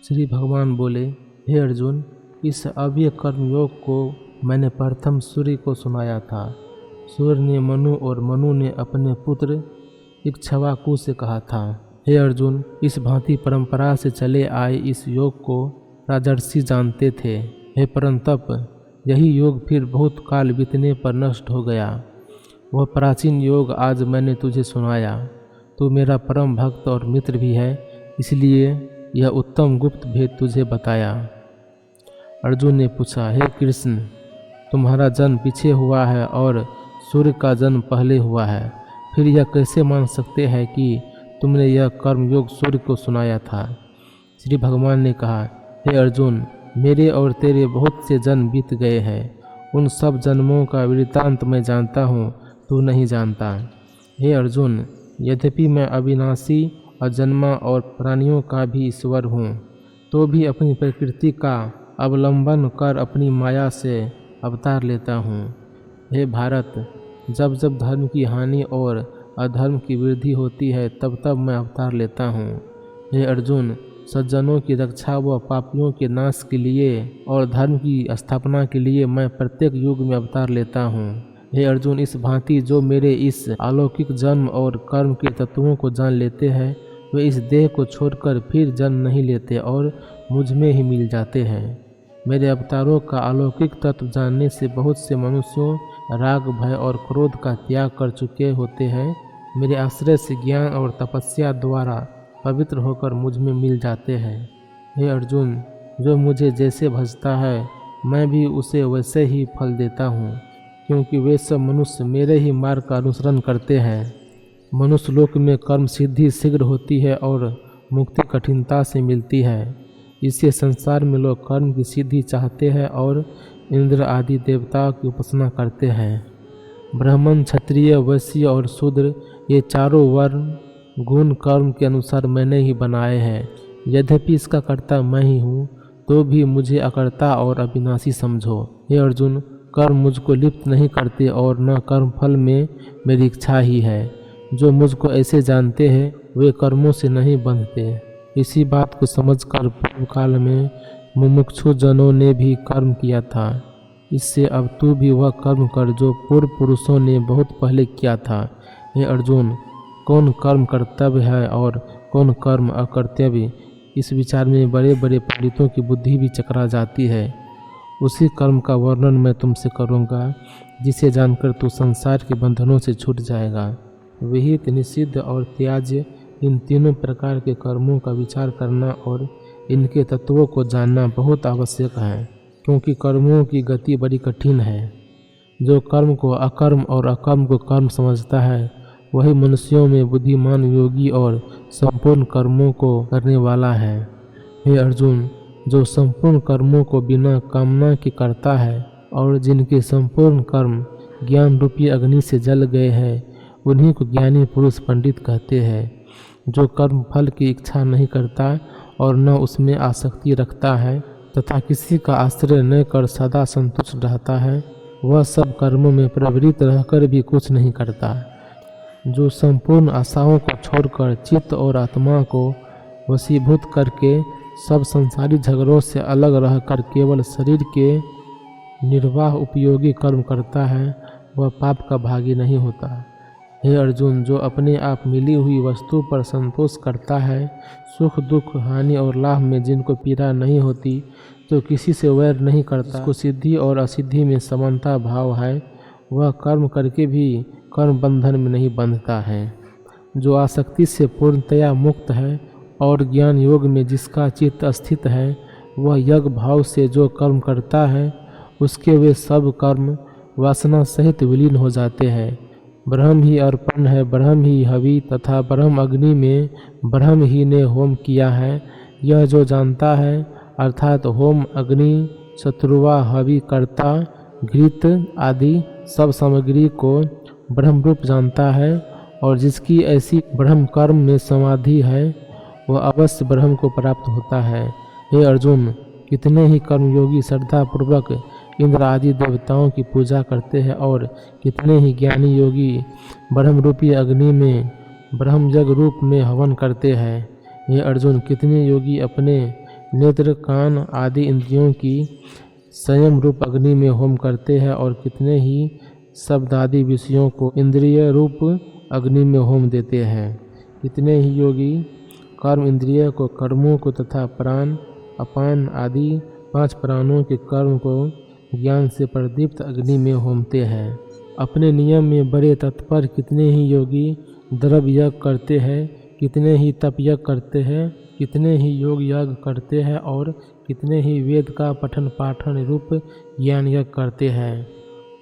श्री भगवान बोले, हे अर्जुन, इस अव्यय कर्मयोग को मैंने प्रथम सूर्य को सुनाया था। सूर्य ने मनु और मनु ने अपने पुत्र इक्ष्वाकु से कहा था। हे अर्जुन, इस भांति परंपरा से चले आए इस योग को राजर्षि जानते थे। हे परंतप, यही योग फिर बहुत काल बीतने पर नष्ट हो गया। वह प्राचीन योग आज मैंने तुझे सुनाया। तू मेरा परम भक्त और मित्र भी है, इसलिए यह उत्तम गुप्त भेद तुझे बताया। अर्जुन ने पूछा, हे कृष्ण, तुम्हारा जन्म पीछे हुआ है और सूर्य का जन्म पहले हुआ है, फिर यह कैसे मान सकते हैं कि तुमने यह कर्मयोग सूर्य को सुनाया था? श्री भगवान ने कहा, हे अर्जुन, मेरे और तेरे बहुत से जन्म बीत गए हैं। उन सब जन्मों का वृत्तांत मैं जानता हूँ, तू नहीं जानता। हे अर्जुन, यद्यपि मैं अविनाशी, अजन्मा और प्राणियों का भी ईश्वर हूँ, तो भी अपनी प्रकृति का अवलंबन कर अपनी माया से अवतार लेता हूँ। हे भारत, जब जब धर्म की हानि और अधर्म की वृद्धि होती है, तब तब मैं अवतार लेता हूँ। हे अर्जुन, सज्जनों की रक्षा व पापियों के नाश के लिए और धर्म की स्थापना के लिए मैं प्रत्येक युग में अवतार लेता हूँ। हे अर्जुन, इस भांति जो मेरे इस अलौकिक जन्म और कर्म के तत्वों को जान लेते हैं, वे इस देह को छोड़कर फिर जन्म नहीं लेते और मुझ में ही मिल जाते हैं। मेरे अवतारों का अलौकिक तत्व जानने से बहुत से मनुष्यों राग, भय और क्रोध का त्याग कर चुके होते हैं। मेरे आश्रय से ज्ञान और तपस्या द्वारा पवित्र होकर मुझ में मिल जाते हैं। हे अर्जुन, जो मुझे जैसे भजता है, मैं भी उसे वैसे ही फल देता हूँ, क्योंकि वे सब मनुष्य मेरे ही मार्ग का अनुसरण करते हैं। मनुष्य लोक में कर्म सिद्धि शीघ्र होती है और मुक्ति कठिनता से मिलती है। इससे संसार में लोग कर्म की सिद्धि चाहते हैं और इंद्र आदि देवताओं की उपासना करते हैं। ब्राह्मण, क्षत्रिय, वैश्य और शूद्र, ये चारों वर्ण गुण कर्म के अनुसार मैंने ही बनाए हैं। यद्यपि इसका कर्ता मैं ही हूँ, तो भी मुझे अकर्ता और अविनाशी समझो। हे अर्जुन, कर्म मुझको लिप्त नहीं करते और न कर्म फल में मेरी इच्छा ही है। जो मुझको ऐसे जानते हैं, वे कर्मों से नहीं बंधते। इसी बात को समझकर पूर्व काल में मुमुक्षु जनों ने भी कर्म किया था। इससे अब तू भी वह कर्म कर जो पूर्व पुरुषों ने बहुत पहले किया था। हे अर्जुन, कौन कर्म कर्तव्य है और कौन कर्म अकर्तव्य, इस विचार में बड़े बड़े पंडितों की बुद्धि भी चकरा जाती है। उसी कर्म का वर्णन मैं तुमसे करूँगा, जिसे जानकर तू संसार के बंधनों से छूट जाएगा। विहित, निषिद्ध और त्याज्य, इन तीनों प्रकार के कर्मों का विचार करना और इनके तत्वों को जानना बहुत आवश्यक है, क्योंकि कर्मों की गति बड़ी कठिन है। जो कर्म को अकर्म और अकर्म को कर्म समझता है, वही मनुष्यों में बुद्धिमान, योगी और संपूर्ण कर्मों को करने वाला है। हे अर्जुन, जो संपूर्ण कर्मों को बिना कामना के करता है और जिनके संपूर्ण कर्म ज्ञान रूपी अग्नि से जल गए हैं, उन्हीं को ज्ञानी पुरुष पंडित कहते हैं। जो कर्म फल की इच्छा नहीं करता और न उसमें आसक्ति रखता है तथा किसी का आश्रय न कर सदा संतुष्ट रहता है, वह सब कर्मों में प्रवृत्त रहकर भी कुछ नहीं करता। जो संपूर्ण आशाओं को छोड़कर चित्त और आत्मा को वशीभूत करके सब संसारी झगड़ों से अलग रहकर केवल शरीर के निर्वाह उपयोगी कर्म करता है, वह पाप का भागी नहीं होता। हे अर्जुन, जो अपने आप मिली हुई वस्तु पर संतोष करता है, सुख दुख, हानि और लाभ में जिनको पीड़ा नहीं होती, जो किसी से वैर नहीं करता, जिसको सिद्धि और असिद्धि में समानता भाव है, वह कर्म करके भी कर्म बंधन में नहीं बंधता है। जो आसक्ति से पूर्णतया मुक्त है और ज्ञान योग में जिसका चित्त स्थित है, वह यज्ञ भाव से जो कर्म करता है, उसके वे सब कर्म वासना सहित विलीन हो जाते हैं। ब्रह्म ही अर्पण है, ब्रह्म ही हवि तथा ब्रह्म अग्नि में ब्रह्म ही ने होम किया है। यह जो जानता है, अर्थात होम, अग्नि, शत्रुवा, हवि, कर्ता, घृत आदि सब सामग्री को ब्रह्म रूप जानता है और जिसकी ऐसी ब्रह्म कर्म में समाधि है, वह अवश्य ब्रह्म को प्राप्त होता है। हे अर्जुन, कितने ही कर्मयोगी श्रद्धा पूर्वक इंद्र आदि देवताओं की पूजा करते हैं और कितने ही ज्ञानी योगी ब्रह्म रूपी अग्नि में ब्रह्म यज्ञ रूप में हवन करते हैं। ये अर्जुन, कितने योगी अपने नेत्र, कान आदि इंद्रियों की संयम रूप अग्नि में होम करते हैं और कितने ही शब्द आदि विषयों को इंद्रिय रूप अग्नि में होम देते हैं। कितने ही योगी कर्म इंद्रिय को, कर्मों को तथा प्राण, अपान आदि 5 प्राणों के कर्म को ज्ञान से प्रदीप्त अग्नि में होमते हैं। अपने नियम में बड़े तत्पर कितने ही योगी द्रव्य यज्ञ करते हैं, कितने ही तप यज्ञ करते हैं, कितने ही योग यज्ञ करते हैं और कितने ही वेद का पठन पाठन रूप ज्ञान यज्ञ करते हैं।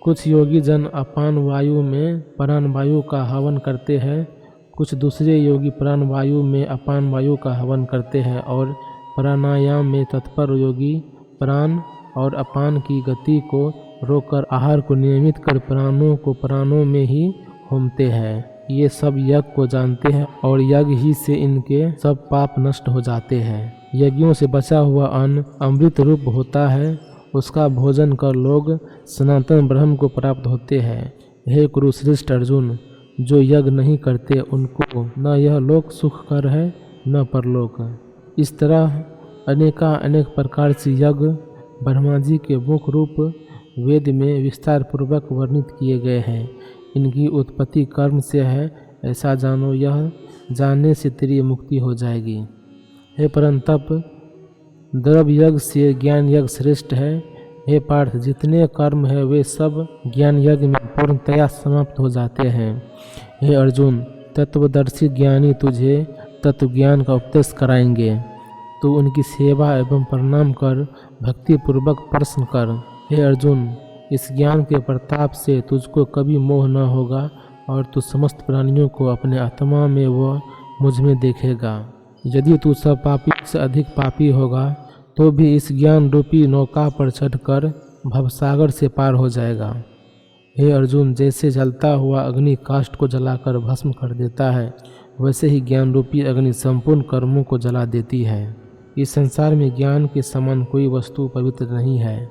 कुछ योगी जन अपान वायु में प्राण वायु का हवन करते हैं, कुछ दूसरे योगी प्राण वायु में अपान वायु का हवन करते हैं और प्राणायाम में तत्पर योगी प्राण और अपान की गति को रोककर आहार को नियमित कर प्राणों को प्राणों में ही होमते हैं। ये सब यज्ञ को जानते हैं और यज्ञ ही से इनके सब पाप नष्ट हो जाते हैं। यज्ञों से बचा हुआ अन्न अमृत रूप होता है, उसका भोजन कर लोग सनातन ब्रह्म को प्राप्त होते हैं। हे कुरुश्रेष्ठ अर्जुन, जो यज्ञ नहीं करते उनको न यह लोक सुखकर है न परलोक। इस तरह अनेक प्रकार से यज्ञ ब्रह्मा जी के मुख रूप वेद में विस्तार पूर्वक वर्णित किए गए हैं। इनकी उत्पत्ति कर्म से है, ऐसा जानो, यह जानने से तेरी मुक्ति हो जाएगी। हे परंतप, द्रव्य यज्ञ से ज्ञान यज्ञ श्रेष्ठ है। हे पार्थ, जितने कर्म है वे सब ज्ञान यज्ञ में पूर्णतया समाप्त हो जाते हैं। हे अर्जुन, तत्वदर्शी ज्ञानी तुझे तत्व ज्ञान का उपदेश कराएंगे। तू उनकी सेवा एवं प्रणाम कर भक्ति पूर्वक प्रश्न कर। हे अर्जुन, इस ज्ञान के प्रताप से तुझको कभी मोह न होगा और तू समस्त प्राणियों को अपने आत्मा में व मुझ में देखेगा। यदि तू सब पापी से अधिक पापी होगा तो भी इस ज्ञान रूपी नौका पर चढ़कर भवसागर से पार हो जाएगा। हे अर्जुन, जैसे जलता हुआ अग्नि काष्ठ को जलाकर भस्म कर देता है, वैसे ही ज्ञान रूपी अग्नि संपूर्ण कर्मों को जला देती है। इस संसार में ज्ञान के समान कोई वस्तु पवित्र नहीं है।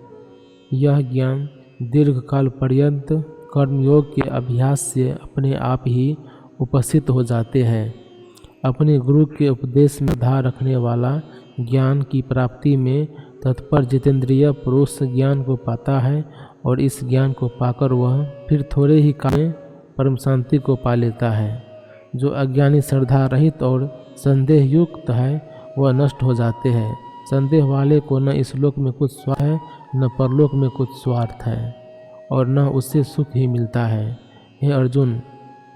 यह ज्ञान दीर्घ काल पर्यंत कर्मयोग के अभ्यास से अपने आप ही उपस्थित हो जाते हैं। अपने गुरु के उपदेश में आधार रखने वाला ज्ञान की प्राप्ति में तत्पर जितेंद्रिय पुरुष ज्ञान को पाता है और इस ज्ञान को पाकर वह फिर थोड़े ही काल में परम शांति को पा लेता है। जो अज्ञानी श्रद्धा रहित और संदेह युक्त है वह नष्ट हो जाते हैं। संदेह वाले को न इस लोक में कुछ स्वार्थ है न परलोक में कुछ स्वार्थ है और न उससे सुख ही मिलता है। हे अर्जुन,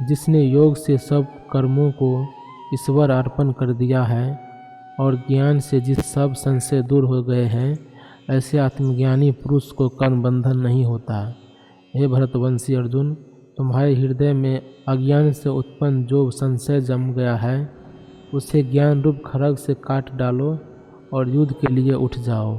जिसने योग से सब कर्मों को ईश्वर अर्पण कर दिया है और ज्ञान से जिस सब संशय दूर हो गए हैं, ऐसे आत्मज्ञानी पुरुष को कर्म बंधन नहीं होता। हे भरतवंशी अर्जुन, तुम्हारे हृदय में अज्ञान से उत्पन्न जो संशय जम गया है उसे ज्ञान रूप खड्ग से काट डालो और युद्ध के लिए उठ जाओ।